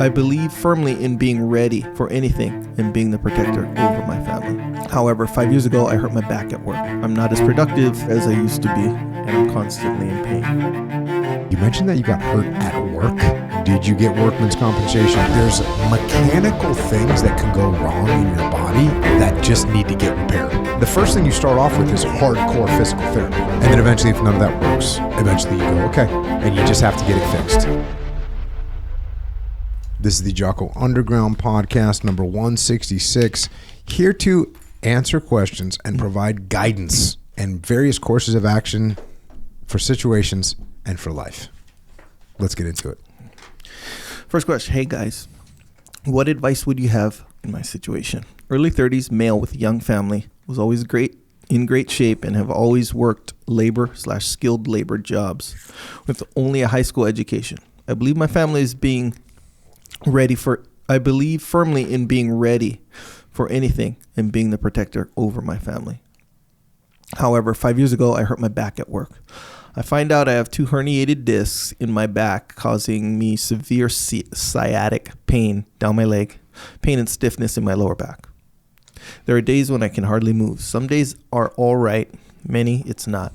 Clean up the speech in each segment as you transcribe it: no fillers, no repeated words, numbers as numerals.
I believe firmly in being ready for anything and being the protector over my family. However, 5 years ago, I hurt my back at work. I'm not as productive as I used to be, and I'm constantly in pain. You mentioned that you got hurt at work. Did you get workman's compensation? There's mechanical things that can go wrong in your body that just need to get repaired. The first thing you start off with is hardcore physical therapy. And then eventually, if none of that works, eventually you go, okay, and you just have to get it fixed. This is the Jocko Underground Podcast, number 166, here to answer questions and provide guidance and various courses of action for situations and for life. Let's get into it. First question. Hey guys, what advice would you have in my situation? Early 30s, male with a young family, was always in great shape and have always worked labor/skilled labor jobs with only a high school education. I believe firmly in being ready for anything and being the protector over my family. However, 5 years ago, I hurt my back at work. I find out I have 2 herniated discs in my back, causing me severe sciatic pain down my leg, pain and stiffness in my lower back. There are days when I can hardly move. Some days are all right. Many, it's not.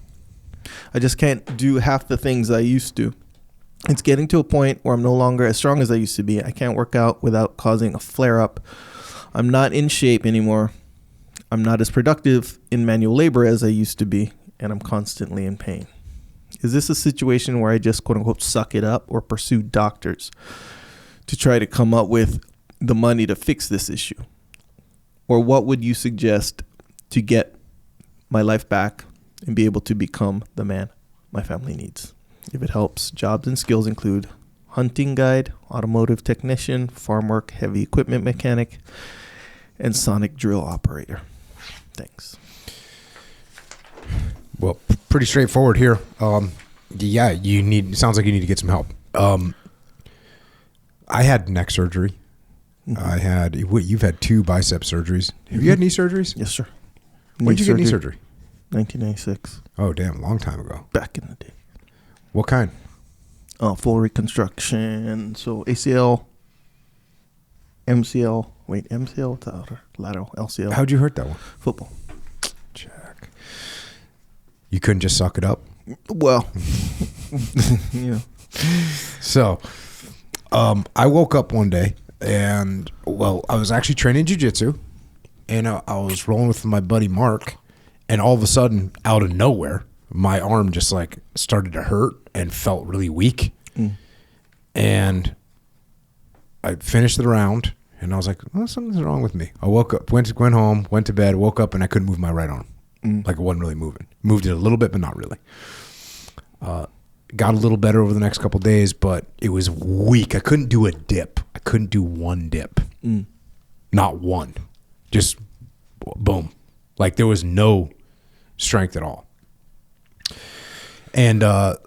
I just can't do half the things I used to. It's getting to a point where I'm no longer as strong as I used to be. I can't work out without causing a flare-up. I'm not in shape anymore. I'm not as productive in manual labor as I used to be, and I'm constantly in pain. Is this a situation where I just quote-unquote suck it up or pursue doctors to try to come up with the money to fix this issue? Or what would you suggest to get my life back and be able to become the man my family needs? If it helps, jobs and skills include hunting guide, automotive technician, farm work, heavy equipment mechanic, and sonic drill operator. Thanks. Well, pretty straightforward here. Sounds like you need to get some help. I had neck surgery. Mm-hmm. You've had 2 bicep surgeries. Have you had knee surgeries? Yes, sir. When did you get knee surgery? 1996. Oh, damn, long time ago. Back in the day. What kind? Full reconstruction. So ACL, MCL. Wait, MCL? What's the other? Lateral, LCL. How'd you hurt that one? Football. Check. You couldn't just suck it up? Well, yeah. So, I woke up one day and, I was actually training jiu-jitsu and I was rolling with my buddy Mark, and all of a sudden, out of nowhere, my arm just like started to hurt and felt really weak. And I finished the round and I was like, well, something's wrong with me. I woke up, went home, went to bed, woke up, and I couldn't move my right arm. Like it wasn't really moving. Moved it a little bit, but not really. Got a little better over the next couple of days, but it was weak. I couldn't do a dip. I couldn't do one dip. Not one. Just boom. Like there was no strength at all. And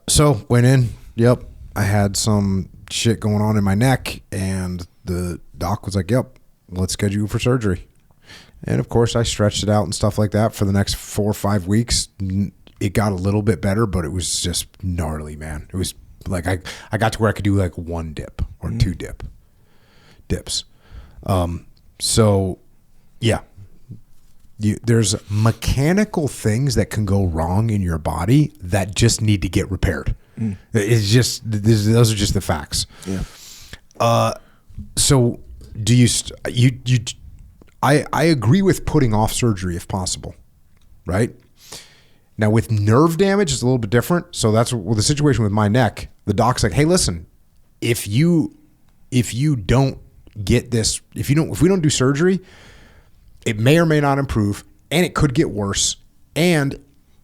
so went in. Yep. I had some shit going on in my neck, and the doc was like, yep, let's schedule you for surgery. And of course I stretched it out and stuff like that for the next 4 or 5 weeks. It got a little bit better, but it was just gnarly, man. It was like I got to where I could do like 1 dip or 2 dips. So yeah, there's mechanical things that can go wrong in your body that just need to get repaired. It's just those are just the facts. Yeah. So do you? I agree with putting off surgery if possible, right? Now with nerve damage, it's a little bit different. So that's the situation with my neck. The doc's like, hey, listen, if you don't get this, if we don't do surgery, it may or may not improve, and it could get worse. And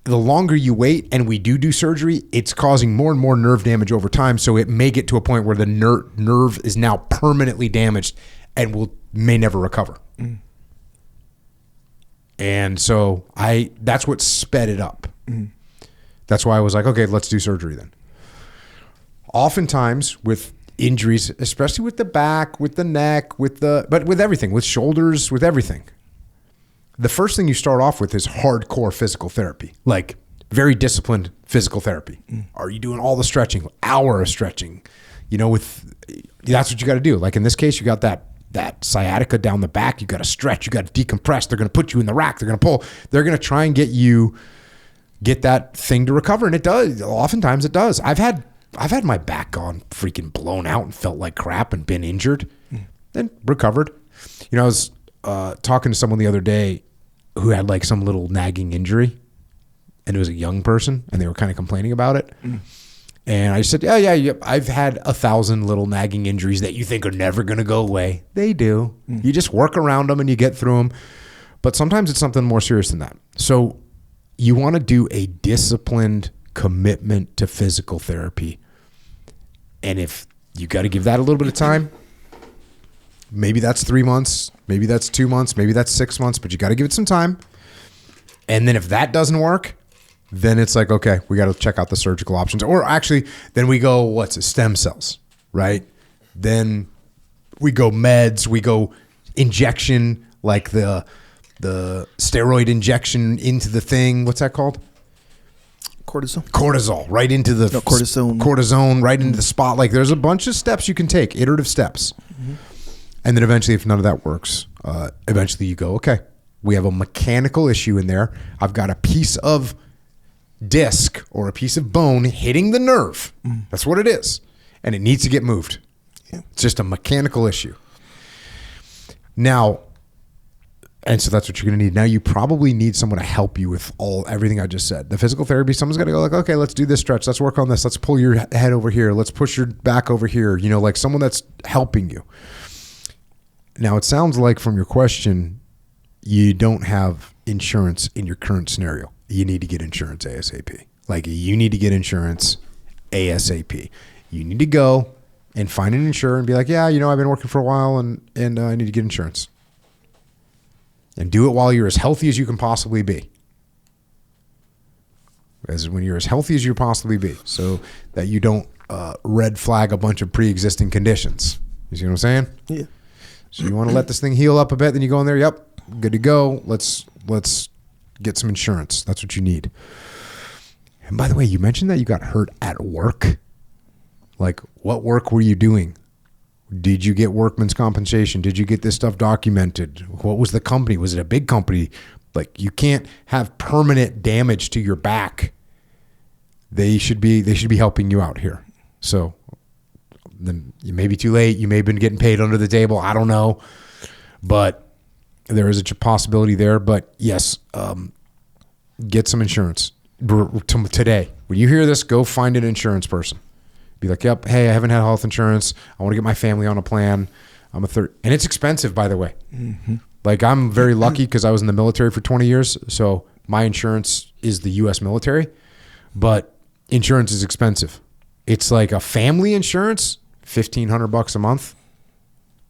the longer you wait and we do surgery, it's causing more and more nerve damage over time. So it may get to a point where the nerve is now permanently damaged and may never recover. And so that's what sped it up. That's why I was like, okay, let's do surgery then. Oftentimes with injuries, especially with the back, with the neck, but with everything, with shoulders, with everything, the first thing you start off with is hardcore physical therapy, like very disciplined physical therapy. Are you doing all the stretching, hour of stretching, with That's what you got to do. Like in this case, you got that sciatica down the back. You got to stretch. You got to decompress. They're going to put you in the rack. They're going to pull. They're going to try and get that thing to recover. And it does. Oftentimes it does. I've had my back gone freaking blown out and felt like crap and been injured and recovered. I was talking to someone the other day who had like some little nagging injury, and it was a young person, and they were kind of complaining about it. And I said, yeah, I've had 1,000 little nagging injuries that you think are never going to go away. They do. You just work around them and you get through them. But sometimes it's something more serious than that. So you want to do a disciplined commitment to physical therapy. And if you got to give that a little bit of time, maybe that's 3 months, maybe that's 2 months, maybe that's 6 months, but you got to give it some time. And then if that doesn't work, then it's like, okay, we got to check out the surgical options. Or actually, then we go, stem cells, right? Then we go meds, we go injection, like the steroid injection into the thing. What's that called? Cortisol, right into the cortisone, right into the spot. Like there's a bunch of steps you can take, iterative steps. And then eventually, if none of that works, eventually you go, okay, we have a mechanical issue in there. I've got a piece of disc or a piece of bone hitting the nerve. That's what it is. And it needs to get moved. It's just a mechanical issue. Now, and so that's what you're going to need. Now you probably need someone to help you with everything I just said. The physical therapy, someone's got to go like, okay, let's do this stretch. Let's work on this. Let's pull your head over here. Let's push your back over here. Like someone that's helping you. Now it sounds like from your question, you don't have insurance in your current scenario. You need to get insurance ASAP. Like you need to get insurance ASAP. You need to go and find an insurer and be like, yeah, I've been working for a while and I need to get insurance. And do it while you're as healthy as you can possibly be. As when you're as healthy as you possibly be, so that you don't red flag a bunch of pre-existing conditions. You see what I'm saying? Yeah. So you want to let this thing heal up a bit, then you go in there, yep, good to go. Let's get some insurance. That's what you need. And by the way, you mentioned that you got hurt at work. Like, what work were you doing? Did you get workman's compensation? Did you get this stuff documented? What was the company? Was it a big company? Like, you can't have permanent damage to your back. They should be helping you out here. So then you may be too late. You may have been getting paid under the table. I don't know. But there is a possibility there. But yes, get some insurance today. When you hear this, go find an insurance person. Be like, yep, hey, I haven't had health insurance. I want to get my family on a plan. I'm a third. And it's expensive, by the way. Like, I'm very lucky because I was in the military for 20 years. So my insurance is the U.S. military. But insurance is expensive. It's like a family insurance, $1,500 a month.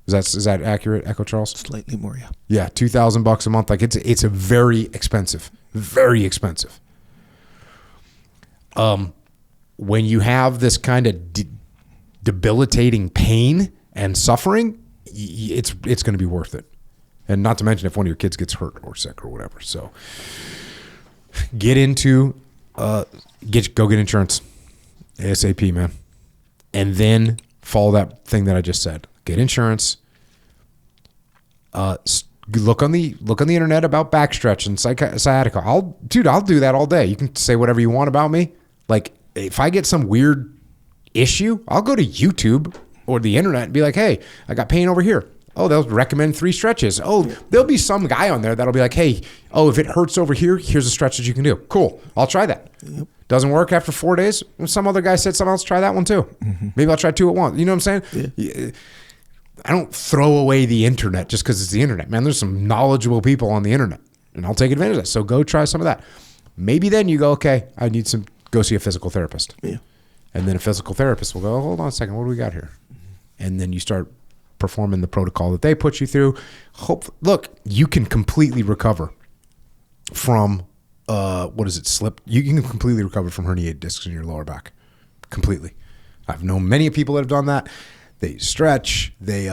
Is that accurate, Echo Charles? Slightly more, yeah. Yeah, $2,000 a month. Like, it's a very expensive. Very expensive. When you have this kind of debilitating pain and suffering, it's going to be worth it. And not to mention if one of your kids gets hurt or sick or whatever. So go get insurance ASAP, man. And then follow that thing that I just said. Get insurance. Look on the internet about backstretch and sciatica. I'll do that all day. You can say whatever you want about me. Like, if I get some weird issue, I'll go to YouTube or the internet and be like, hey, I got pain over here. Oh, they'll recommend 3 stretches. Oh, there'll be some guy on there that'll be like, hey, if it hurts over here, here's a stretch that you can do. Cool. I'll try that. Yep. Doesn't work after 4 days. Some other guy said something else, try that one too. Mm-hmm. Maybe I'll try 2 at once. You know what I'm saying? Yeah. I don't throw away the internet just because it's the internet, man. There's some knowledgeable people on the internet, and I'll take advantage of that. So go try some of that. Maybe then you go, okay, I need go see a physical therapist. Yeah. And then a physical therapist will go, hold on a second, what do we got here? And then you start performing the protocol that they put you through. Look, you can completely recover from, slip? You can completely recover from herniated discs in your lower back. Completely. I've known many people that have done that. They stretch, they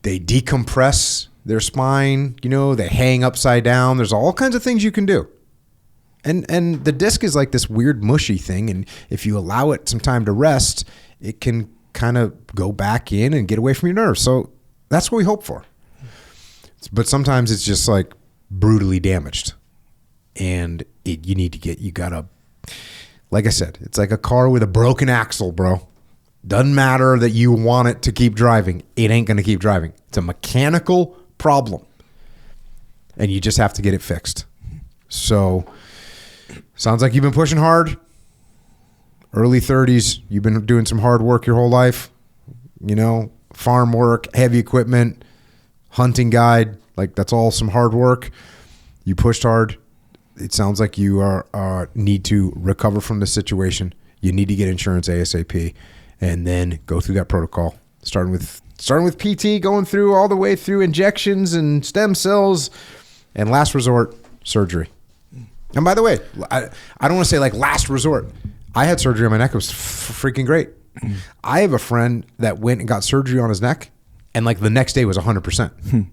decompress their spine, they hang upside down. There's all kinds of things you can do. And the disc is like this weird mushy thing, and if you allow it some time to rest, it can kind of go back in and get away from your nerves. So that's what we hope for. But sometimes it's just like brutally damaged. And you gotta, like I said, it's like a car with a broken axle, bro. Doesn't matter that you want it to keep driving. It ain't going to keep driving. It's a mechanical problem. And you just have to get it fixed. So, sounds like you've been pushing hard. Early 30s, you've been doing some hard work your whole life. You know, farm work, heavy equipment, hunting guide. That's all some hard work. You pushed hard. It sounds like you need to recover from the situation. You need to get insurance ASAP. And then go through that protocol, starting with PT, going through all the way through injections and stem cells, and last resort, surgery. And by the way, I don't want to say last resort. I had surgery on my neck. It was freaking great. I have a friend that went and got surgery on his neck, and the next day was 100%.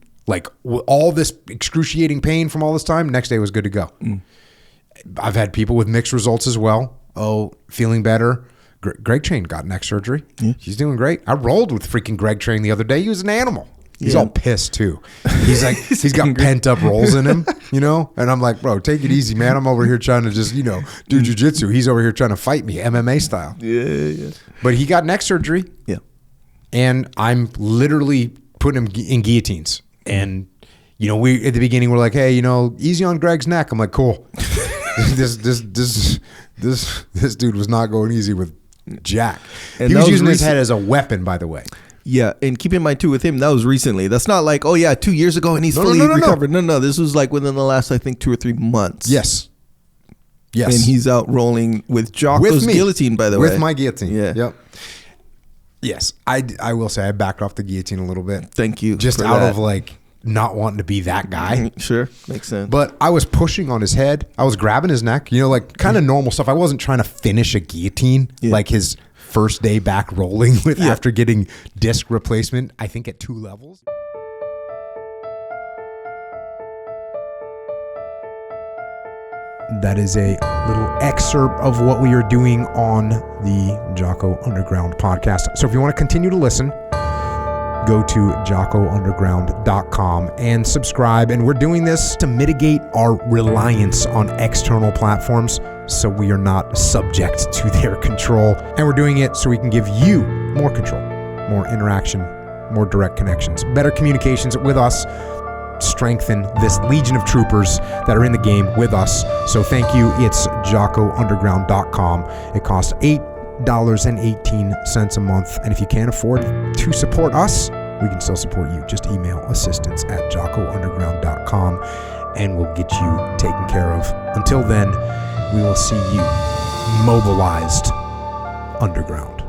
All this excruciating pain from all this time, next day was good to go. I've had people with mixed results as well. Oh, feeling better. Greg Train got neck surgery. Yeah. She's doing great. I rolled with freaking Greg Train the other day. He was an animal. He's all pissed too. He's he's got pent up rolls in him, And I'm like, bro, take it easy, man. I'm over here trying to just, do jujitsu. He's over here trying to fight me, MMA style. Yeah. But he got neck surgery. Yeah. And I'm literally putting him in guillotines. And, we at the beginning we're like, hey, easy on Greg's neck. I'm like, cool. This dude was not going easy with Jack. And he was using his head as a weapon, by the way. Yeah, and keep in mind too with him, that was recently. That's not 2 years ago and he's fully recovered. No, this was within the last, I think, 2 or 3 months. Yes. And he's out rolling with Jocko's guillotine, by the way. With my guillotine. Yeah. Yep. Yes, I will say I backed off the guillotine a little bit. Thank you. Just out of not wanting to be that guy. Sure, makes sense. But I was pushing on his head. I was grabbing his neck, kind of normal stuff. I wasn't trying to finish a guillotine like his first day back rolling with after getting disc replacement, I think at 2 levels. That is a little excerpt of what we are doing on the Jocko Underground podcast. So if you want to continue to listen, go to jockounderground.com and subscribe. And we're doing this to mitigate our reliance on external platforms so we are not subject to their control. And we're doing it so we can give you more control, more interaction, more direct connections, better communications with us, strengthen this legion of troopers that are in the game with us. So thank you. It's jockounderground.com. It costs $8.18 a month. And if you can't afford to support us, we can still support you. Just email assistance@jockounderground.com and we'll get you taken care of. Until then, we will see you mobilized underground.